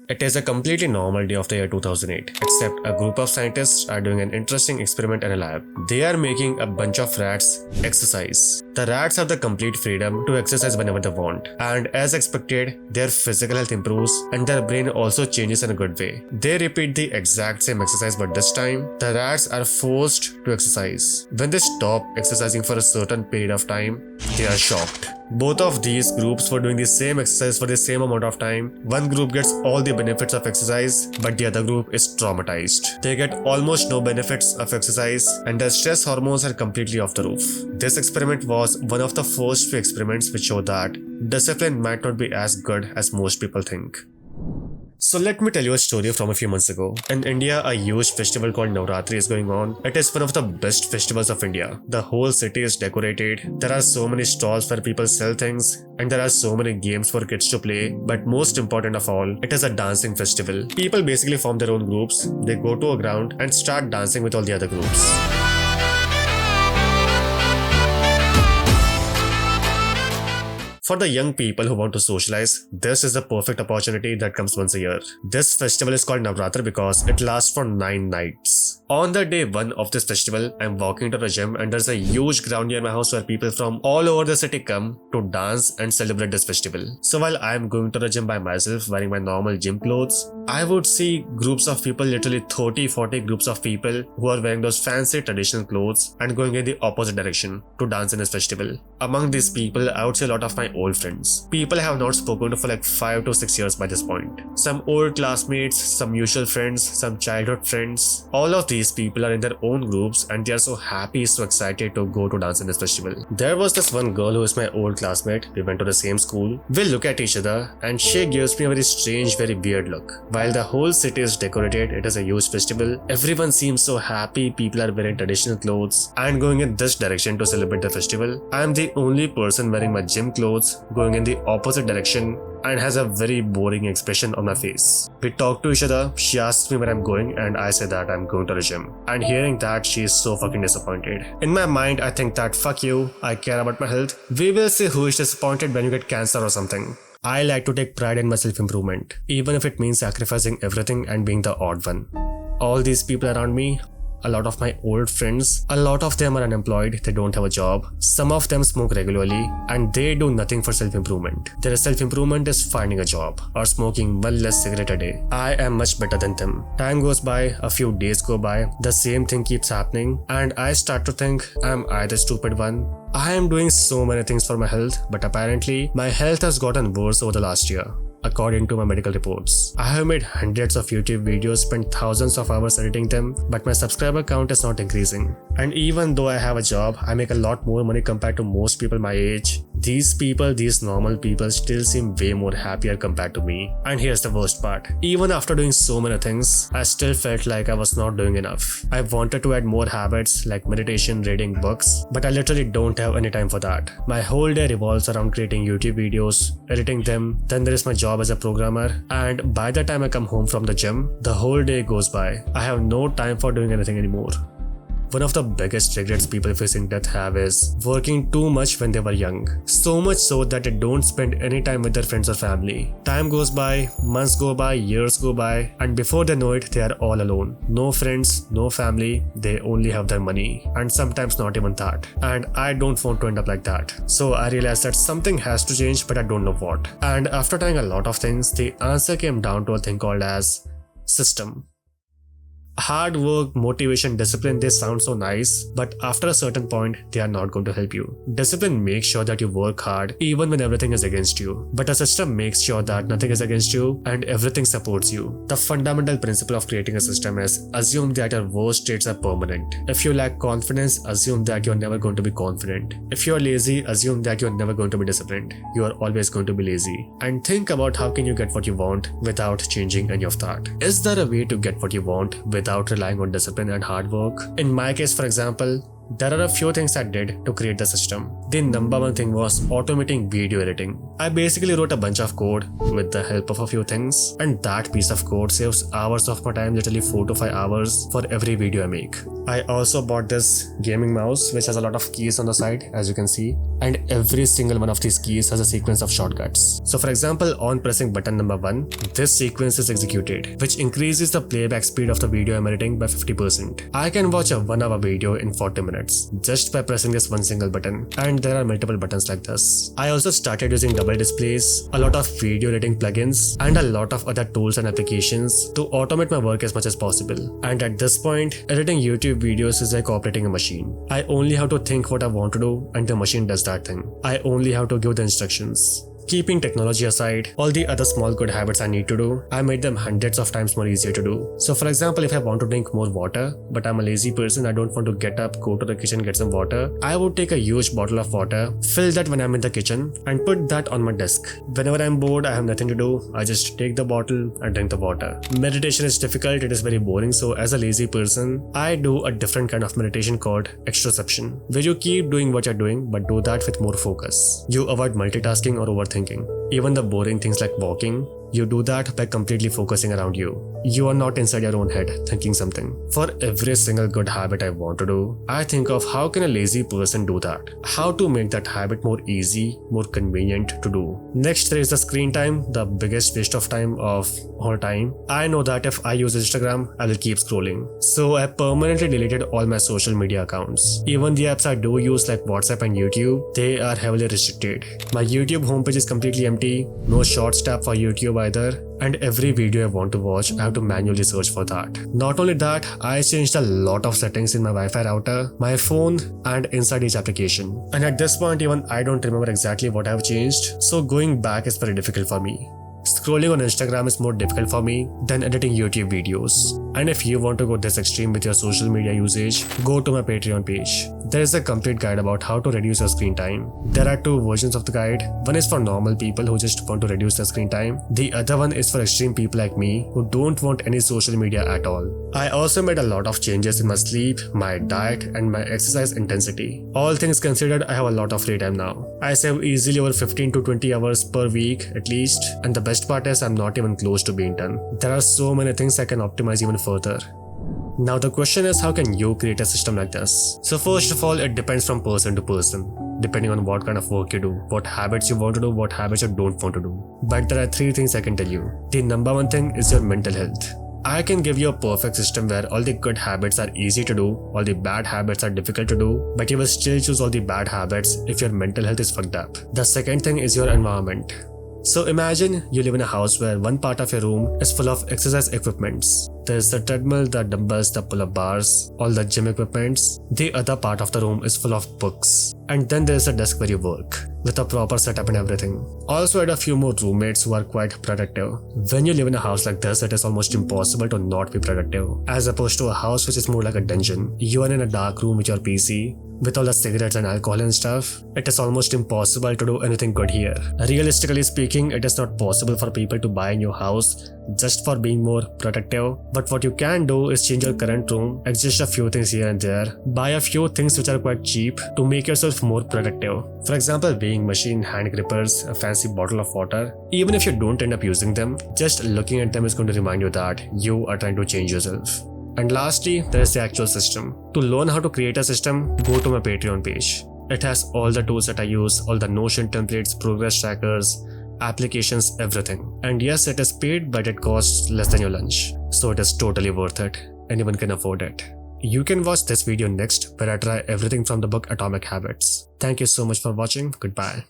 It is a completely normal day of the year 2008, except a group of scientists are doing an interesting experiment in a lab. They are making a bunch of rats exercise. The rats have the complete freedom to exercise whenever they want, and as expected, their physical health improves and their brain also changes in a good way. They repeat the exact same exercise, but this time, the rats are forced to exercise. When they stop exercising for a certain period of time, they are shocked. Both of these groups were doing the same exercise for the same amount of time. One group gets all the benefits of exercise, but the other group is traumatized. They get almost no benefits of exercise, and their stress hormones are completely off the roof. This experiment was one of the first few experiments which show that discipline might not be as good as most people think. So let me tell you a story from a few months ago. In India, a huge festival called Navratri is going on. It is one of the best festivals of India. The whole city is decorated. There are so many stalls where people sell things, and there are so many games for kids to play. But most important of all, it is a dancing festival. People basically form their own groups. They go to a ground and start dancing with all the other groups. For the young people who want to socialize, this is the perfect opportunity that comes once a year. This festival is called Navratri because it lasts for 9 nights. On the day 1 of this festival, I'm walking to the gym and there's a huge ground near my house where people from all over the city come to dance and celebrate this festival. So while I'm going to the gym by myself wearing my normal gym clothes, I would see groups of people, literally 30-40 groups of people who are wearing those fancy traditional clothes and going in the opposite direction to dance in this festival. Among these people, I would see a lot of my old friends. People I have not spoken to for like 5 to 6 years by this point. Some old classmates, some mutual friends, some childhood friends. All of these people are in their own groups and they are so happy, so excited to go to dance in this festival. There was this one girl who is my old classmate. We went to the same school. We look at each other and she gives me a very strange, very weird look. While the whole city is decorated, it is a huge festival. Everyone seems so happy. People are wearing traditional clothes and going in this direction to celebrate the festival. I am the only person wearing my gym clothes, going in the opposite direction, and has a very boring expression on my face. We talk to each other, she asks me where I'm going and I say that I'm going to the gym. And hearing that, she is so fucking disappointed. In my mind, I think that fuck you, I care about my health. We will see who is disappointed when you get cancer or something. I like to take pride in my self-improvement, even if it means sacrificing everything and being the odd one. All these people around me, a lot of my old friends, a lot of them are unemployed, they don't have a job. Some of them smoke regularly and they do nothing for self-improvement. Their self-improvement is finding a job or smoking one less cigarette a day. I am much better than them. Time goes by, a few days go by, the same thing keeps happening and I start to think, am I the stupid one? I am doing so many things for my health, but apparently my health has gotten worse over the last year. According to my medical reports, I have made hundreds of YouTube videos, spent thousands of hours editing them, but my subscriber count is not increasing. And even though I have a job, I make a lot more money compared to most people my age. These people, these normal people still seem way more happier compared to me. And here's the worst part. Even after doing so many things, I still felt like I was not doing enough. I wanted to add more habits like meditation, reading books, but I literally don't have any time for that. My whole day revolves around creating YouTube videos, editing them, then there is my job as a programmer, and by the time I come home from the gym, the whole day goes by. I have no time for doing anything anymore. One of the biggest regrets people facing death have is working too much when they were young. So much so that they don't spend any time with their friends or family. Time goes by, months go by, years go by, and before they know it, they are all alone. No friends, no family, they only have their money. And sometimes not even that. And I don't want to end up like that. So I realized that something has to change, but I don't know what. And after trying a lot of things, the answer came down to a thing called as system. Hard work, motivation, discipline, they sound so nice, but after a certain point, they are not going to help you. Discipline makes sure that you work hard even when everything is against you. But a system makes sure that nothing is against you and everything supports you. The fundamental principle of creating a system is assume that your worst traits are permanent. If you lack confidence, assume that you're never going to be confident. If you're lazy, assume that you're never going to be disciplined. You are always going to be lazy. And think about how can you get what you want without changing any of that. Is there a way to get what you want without relying on discipline and hard work? In my case, for example, There are a few things I did to create the system. The number one thing was automating video editing. I basically wrote a bunch of code with the help of a few things, and that piece of code saves hours of my time, literally 4 to 5 hours for every video I make. I also bought this gaming mouse which has a lot of keys on the side, as you can see, and every single one of these keys has a sequence of shortcuts. So for example, on pressing button number 1, this sequence is executed, which increases the playback speed of the video I'm editing by 50%. I can watch a 1 hour video in 40 minutes just by pressing this one single button, and there are multiple buttons like this. I also started using double displays, a lot of video editing plugins, and a lot of other tools and applications to automate my work as much as possible. And at this point, editing YouTube videos is like operating a machine. I only have to think what I want to do and the machine does that thing. I only have to give the instructions. Keeping technology aside, all the other small good habits I need to do, I made them hundreds of times more easier to do. So for example, if I want to drink more water, but I'm a lazy person, I don't want to get up, go to the kitchen, get some water, I would take a huge bottle of water, fill that when I'm in the kitchen, and put that on my desk. Whenever I'm bored, I have nothing to do, I just take the bottle and drink the water. Meditation is difficult, it is very boring, so as a lazy person, I do a different kind of meditation called extroception, where you keep doing what you're doing, but do that with more focus. You avoid multitasking or overthinking. Even the boring things like walking, you do that by completely focusing around you. You are not inside your own head thinking something. For every single good habit I want to do, I think of how can a lazy person do that? How to make that habit more easy, more convenient to do. Next, there is the screen time, the biggest waste of time of all time. I know that if I use Instagram, I will keep scrolling. So I permanently deleted all my social media accounts. Even the apps I do use like WhatsApp and YouTube, they are heavily restricted. My YouTube homepage is completely empty, no Shorts tab for YouTube either, and every video I want to watch, I have to manually search for that. Not only that, I changed a lot of settings in my Wi-Fi router, my phone, and inside each application. And at this point, even I don't remember exactly what I've changed, so going back is very difficult for me. Scrolling on Instagram is more difficult for me than editing YouTube videos. And if you want to go this extreme with your social media usage, go to my Patreon page. There is a complete guide about how to reduce your screen time. There are 2 versions of the guide. One is for normal people who just want to reduce their screen time. The other one is for extreme people like me who don't want any social media at all. I also made a lot of changes in my sleep, my diet, and my exercise intensity. All things considered, I have a lot of free time now. I save easily over 15 to 20 hours per week at least, and the best part is I'm not even close to being done. There are so many things I can optimize even further. Now the question is, how can you create a system like this? So first of all, it depends from person to person, depending on what kind of work you do, what habits you want to do, what habits you don't want to do. But there are 3 things I can tell you. The number one thing is your mental health. I can give you a perfect system where all the good habits are easy to do, all the bad habits are difficult to do, but you will still choose all the bad habits if your mental health is fucked up. The second thing is your environment. So imagine you live in a house where one part of your room is full of exercise equipments. There's the treadmill, the dumbbells, the pull-up bars, all the gym equipments. The other part of the room is full of books. And then there's a desk where you work, with a proper setup and everything. Also add a few more roommates who are quite productive. When you live in a house like this, it is almost impossible to not be productive. As opposed to a house which is more like a dungeon. You are in a dark room with your PC, with all the cigarettes and alcohol and stuff. It is almost impossible to do anything good here. Realistically speaking, it is not possible for people to buy a new house just for being more productive. But what you can do is change your current room, adjust a few things here and there, buy a few things which are quite cheap to make yourself more productive. For example, weighing machine, hand grippers, a fancy bottle of water. Even if you don't end up using them, just looking at them is going to remind you that you are trying to change yourself. And lastly, there is the actual system. To learn how to create a system, go to my Patreon page. It has all the tools that I use, all the Notion templates, progress trackers, applications, everything. And yes, it is paid, but it costs less than your lunch. So it is totally worth it. Anyone can afford it. You can watch this video next, where I try everything from the book Atomic Habits. Thank you so much for watching. Goodbye.